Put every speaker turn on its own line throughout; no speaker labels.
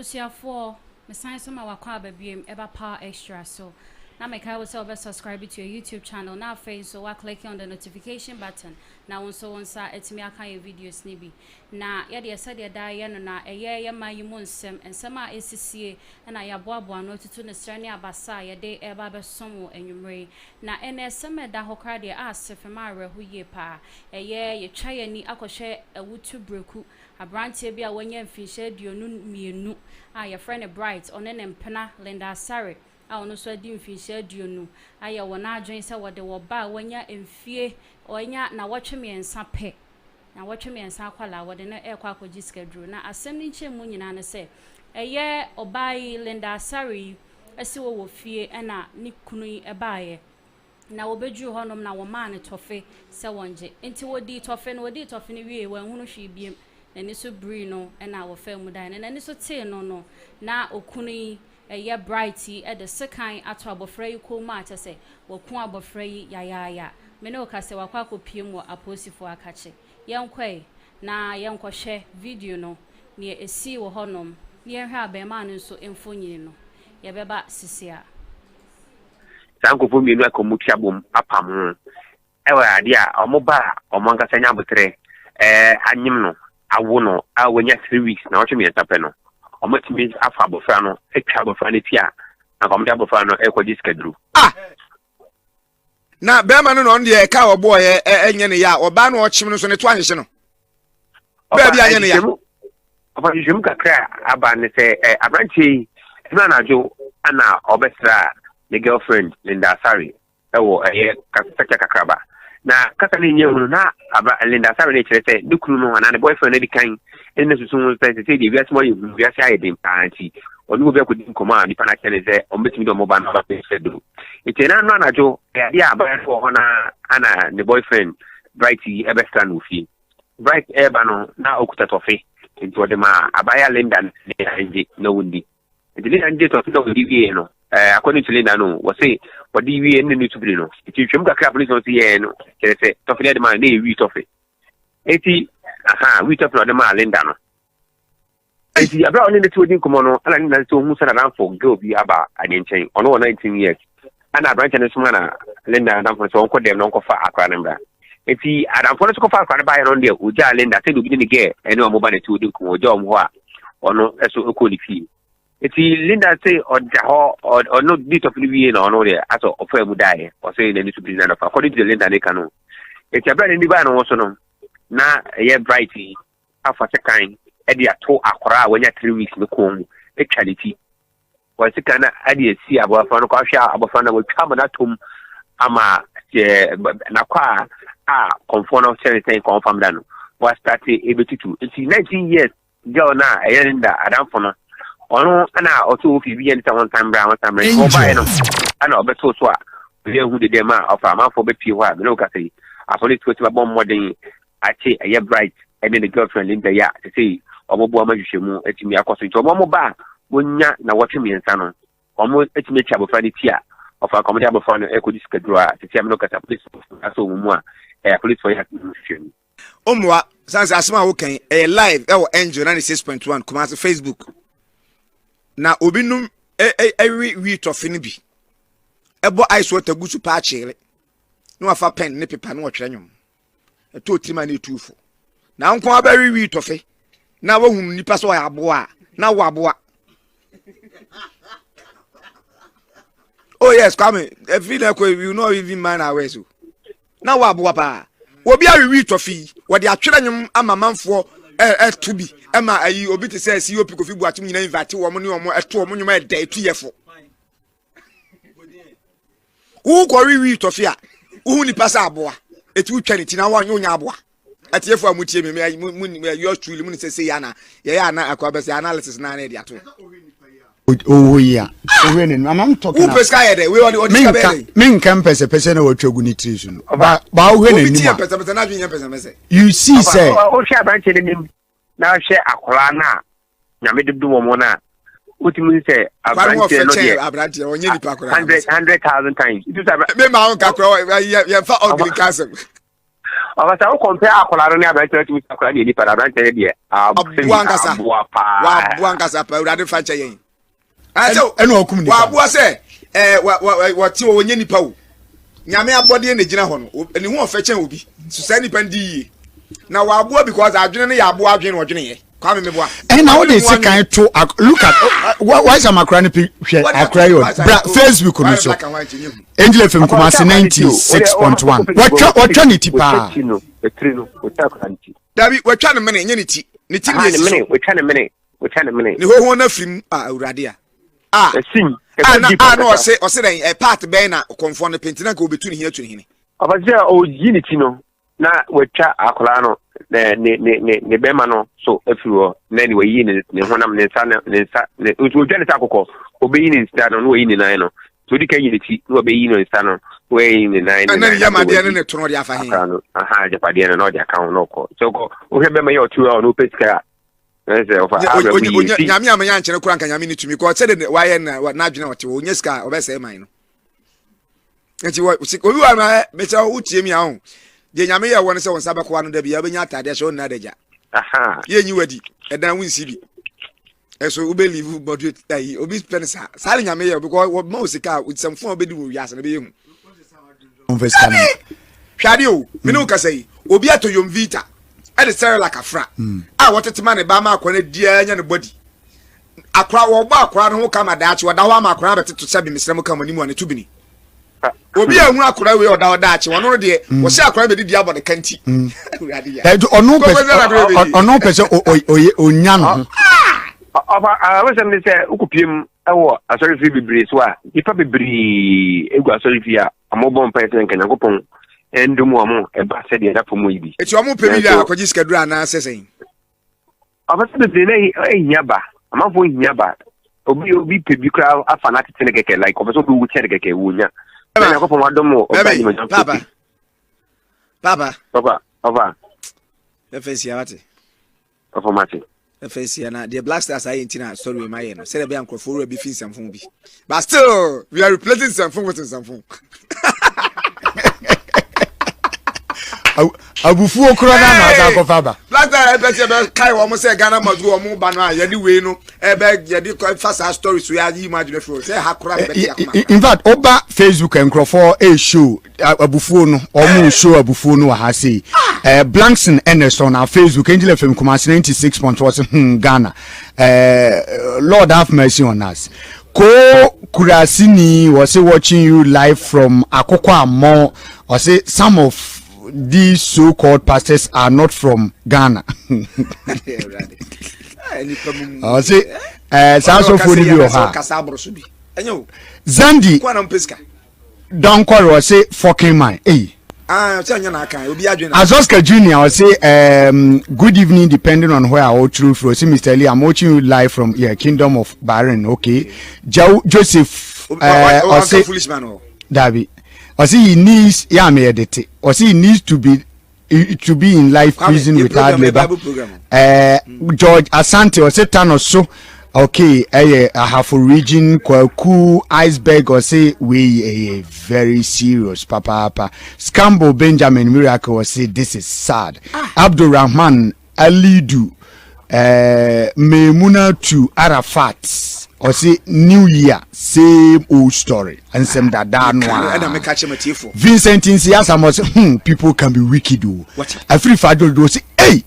abusia for me science ma wakwa babiem eba power extra so now make I will subscribe to your YouTube channel now face so I click on the notification button now so on sa etimi aka your videos nibi na ya de said ya da no na eye ma yimu nsem ensem a esisie na ya boaboa no tutu ne srane abasa ya de eba be somo enwumre na ene sem da hokra de asefema rehu ye pa eye ye twa ya ni akohwe awutu breku abrantie bia wanya mfinhye aduonu mienu a ya friend bright onene mpena Linda Sare a ono so adi mfinhye aduonu aya wona adwen se wode wo ba wanya mfie onya na wotwemiensa pe na wotwemiensa akwala wode na ekwa akogi schedule na asem ni nchemu nyina ne se eye obai Linda Sare esi wo fie na ni kunu ebaaye na obeju honom na wo ma ne tofe se wonje enti wodi tofe ni wie wanhunu hwe biem na ni so bri no na wo fa mu dan na ni so te no na okunu eye brighty e de sekan ato abofra yi ko ma ate se wo ku abofra yi ya me no ka se wakwa kopiem wo aposifo akache yenkwai na yenkohwe video no ne esi wo honom ne hwe abema no so emfonyini no ye beba sisia
sanko mi nu akomutia bom apam ewa ade a omoba omonga nya botre anyim no awo no awanya 3 weeks na wotwe tape no omatimi afa abofra no etwa abofra ne tia na komde abofra no ekogi schedule
na bema no on de ka obo ye enye ne ya oba no ochim no so ne to ahye no ba bia anye ne ya
oba jum kakra aba ne se abranchi na najo ana obesra the girlfriend Linda Sare ewo Fetteh Kakraba na kasa ni nyemu na Linda Sare ne kire se dukuru no na ne boyfriend ne kan ene susun se se di bias mo yu bias aye dem panti onu obi akodi nkoma ni pana kene se o betimi do mo ba na ba se do ite na no anajo ya aba fo ho na ana the boyfriend Brighty ebestra no fi Bright eba no na okuta tofe nti ode ma abaya Linda ne anje no wundi nti Linda anje to do di no according to Linda no we say what the we any to be no it you chum kakra police no say no say to fi the man na wi to fi eti we to no the man Linda no eti abra only the two din komo no ala ni na so hu sana ran for girl bi aba adenchen ono 19 years ana branch na suma na Linda na for so onko dem no onko fa akra na mbra eti adam for so ko fa akra ba no there oja Linda say do bi ni girl ene o mo ba na two din komo oja o mo ho a ono eso ko ni fi eti Linda say or no bit of living or no there aso ofa mu die or say the need to be of according to the Linda ne kanu eti abra ni ba no so no na ye Brighty afa sekan e dia to akora wanya 3 weeks ne ko mu e charity wa sekana ade si abofa no kwa hwa abofa na wo twam na tom ama na kwa conform certain confirm da no wa start ebetutu eti 19 years girl na e Linda adam for no ono ana otu ofi bi enta one time bra ko ba no ana obeto so a we hu de dem a ofa man for be pie ho a me no ka say apolice to ba bom modern ache eye Bright and the girlfriend Linda ya to say omobo amahwehwemu etimi akoso nti omo ba wonya na wotwe miensa no omo etimi cha bofra ni tia ofa komode abofra no ekodi schedule a to say me no ka police aso mu a police for ya hwehwemu
omwa sansa asema wo kan live e wo angel 96.1 kuma Facebook na obinum every week of ni bi ebo ice water gusu pa chire no afa pen ne paper no otwere nwom eto otima na etufo na nko every week of na wahum nipa so ya aboa na wo aboa oh yes come I feel like you know even man away so na wo aboa pa obi a week of wo de atwere nwom ama manfo to be ema ayi obi te say si opi kofi buatum nyina invite wo mo ne omo eto omo nyuma eda etu yefo wo ko wi tofia wo ni pasa aboa etu twani tina wa nyonya aboa atiefo amutie me yours truly mun say ya na akwabese analysis na na dia to
oh yeah we ne am talking
who peska here we all the
min kan pese na watwagu ni trisu no ba wo ne ni ma
pese na dwen pese
you see say
o sha branch ne nim na hwe akora na nyame dudu mo na utimi say branch no
dia onye nipa akora
100,000 times
me ma on kakora ye fa ugly castle
Obasa o compare akola no ne abranche to akola de nipa abranche de
abuankasa wa abuankasa pa urade fa che yen aso
eno okum nipa
wa abua se wa ti o onye nipa wo nyame abode na gina ho no eni ho ofa chen obi so sa nipa ndi yi na wa abua because adwene ne ya abua adwene no dwene ye kwa me meboa
na wo dey say kan to look at why some akrani hwe akrayo Facebook no so Angel FM Kumasi 96.1 watwa ni tipa
Dabi watwa ne mene nye ni ti ni ti ni
mene watwa ne mene
ni ho na frim awurade
sim
no ose den part ben na konfo no pentina ka obetu ni hia tu ni hini
abaja o yiniti no na watwa akola no ne bema no so efiwo na ni wayi ne honam ne nsa ne odwa ne takoko obeyi ne nsa no wayi ne nan no so di kan yiniti no obeyi ne nsa no wayi ne nan
na ne yamade ne tono de afa hin
aha japade no de aka no ko so ko o hebe me yo tu no pesika ese ofa
nyame amanya nkyere kura nka nyame ni tumi ko se de waye na adwene wote wo nyeska obese man no enti wo obi wa na me cha utie mi ahun je nyame ye won se won sabako anu da bia obenya atade so na daja
aha
ye nyi wadi edan winsi bi eso ube live budget ai obi spend sa nyame ye because wo ma osika usamfo obedi wo wiase na be yehu
investor
hwade o me no ka sei obi atoyom vita e de sell like afra wotete ne ba ma akwa na dia nya ne body akwa wo ba akwa no ho kama daachi wo da ho ama akwa beteto sabi misrem kama ni mu ane tubini obi ehun akura we oda daachi wono no de wo se akwa be di abode kanti
onu pese onya no
wasam ne se ukupiem ewo asori fi bibiri so a ipa bibiri egu asori fi a amobon pese nkan yakopon endumu amu eba se de dapo mu ibi
eti omu pemi ya akwaji skedura na sesen
abase de ne nyaba amafo nyaba obi pebi kra afana tete ne keke like obeso bi wuche ne keke wunya na yakopon wadomo obani mo papa
efesi awate
performance
efesi na the black stars are intina story we maye no say the be ankrofo ro bi fin samfon bi but still we are replacing samfon with samfon
abufu okura na asa akofaba
black stars ebese be kai wo mo say Ghana must go mo ba no a yedi we no ebe yedi fast stories we are imagine for say hakura be
in fact oba Facebook enkrofo show abufu no omo show abufu no ha say Blankson Emerson on Facebook Angel FM Kumasi 96.1 Ghana Lord have mercy on us Ko Kurasini was watching you live from Akufo-Addo or say some of these so-called pastors are not from Ghana. I say Zandi don't call or say fucking man. Hey. Azoska Junior I say good evening depending on where I will through for see Mr. Lee I'm watching you live from Kingdom of Bahrain. Okay. Joseph I say foolish man Dabi I see he needs me edit or see he needs to be in life prison without labor. George Asante or say Thanos so okay, I have a region Kwaku iceberg or say we very serious papa. Scambo Benjamin Miracle or say this is sad. Abdul Rahman Alidu Memuna to Arafat or say New Year same old story and some that Vincent Insiasa must people can be wicked. I feel Fadol do say hey.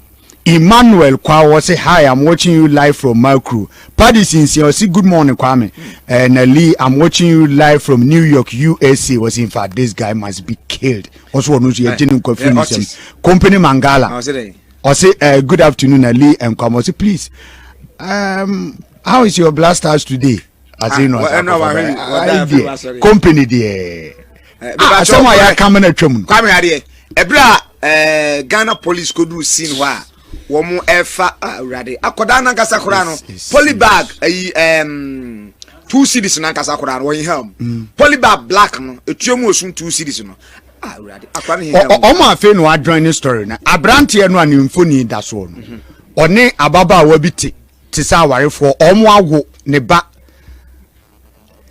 Emmanuel Kwa say hi, I'm watching you live from Macro. Paddy Sincere say good morning Kwame. And Lee, I'm watching you live from New York, USA. Was in fact this guy must be killed. Also want to genuine confusion. Company Mangala. I say good afternoon Ali and Kwame. Say please. How is your blasters today? I say no. Company there. Someone ya coming at you.
Kwame ade. Ebra Ghana police could do scene wa. Womu efa urade akoda na nkasa kora no polybag 2 cedis na nkasa kora no won helm polybag black no etuemu osun 2 cedis no urade akwa ne helm
o ma fe no adjoin story na abrante no ani mfoni da so no one ababa wa biti ti sa warefo omo awo ne ba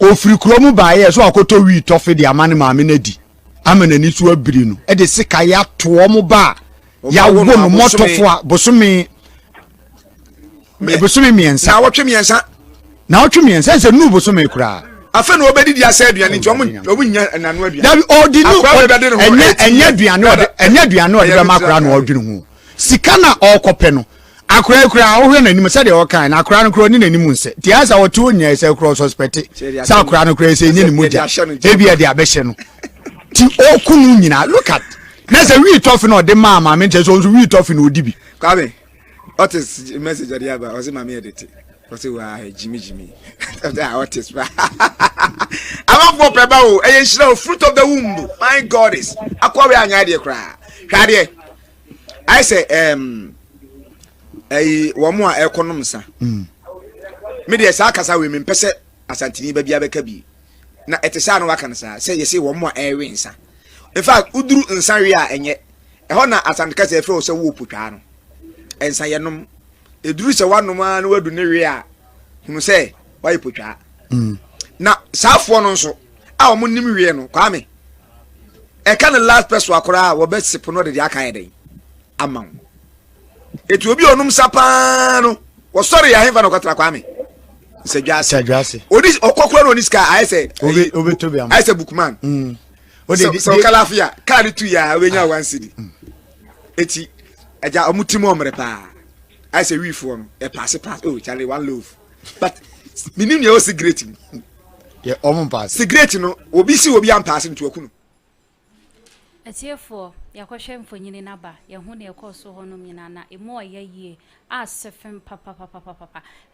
ofiri kromu ba ye so akoto wi tofe de amane maame na di amana ni so abiri no e de sika ya to mo ba ya wo no motofo a bosome miensa na wotwe miensa se nu bosome kura
afa na obedi dia sa aduane nti omu nya nanu aduane
dabi odi no enya aduane odi be makura no odwene ho sika na okope no akura kura ohwe na nim se de okan na akura no kura ni nanim nse ti asa wotu nya se kura suspect sa akura no kura se nya ni moja ebi e de abehye no ti okunu nyina look at na se wi tofi no de mama me nche so wi tofi no odi bi
kwabe what is message odi aba o se mama edit o se wa jimmy what is I'm for preba o e shira fruit of the womb my god is akwa we anya de kra hwade I say wo mo a ekonom sa me de sa kasa we me pese asantini ba bia beka bi na etesa no waka nsa say yesi wo mo a ewe nsa in fact uduru nsa we a enye ho na asantika se fro se wo potwa no ensa yenom eduru se wanom a na wadu ne we a hunu se wai potwa na saafo no nso a wo nim we no kwa me e kan last person akora wo be sip no de aka yeden amam etu obi onum sapa no wo sorry ya hemfa no kwatra kwa me
Sajase
oni okokoro no niska I say
obi to be am
I say bookman so kalafia card tu ya we nya 1 cedi eti eja omutimo omre pa I say we for no e pass oh Charlie one loaf but minim ye o cigarette
ye omon pass
cigarette no obi si obi am pass ntu akunu
etiefo yakwahwe mfonyini naba ye hu ne ekoso hono nyina na emo ye asefem papa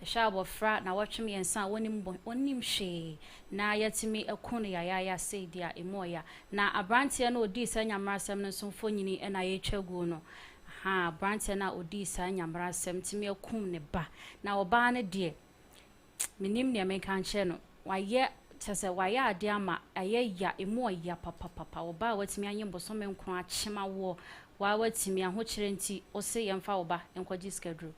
ehwa fra na watwem yensa wonim hwe na yatimi ekunu ya seidia emo ya na abrantie na odi sa nyamrasem no so mfonyini na ye twagu no ha abrantie na odi sa nyamrasem timi ekum ne ba na oba ne de minim ne menka nche no waye tese waya ade ama ayeya emu ya papa oba watimi anyembo so menko achema wo wa watimi ahokyere nti ose yemfa oba enkoji schedule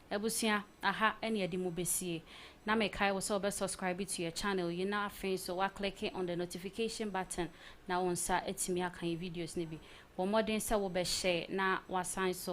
ebusia aha ene yedi mu besie na mekai wo so be subscribe to your channel you na afin so wa click on the notification button na wonsa etimi akan videos ne bi wo modern se wo be share na wasan so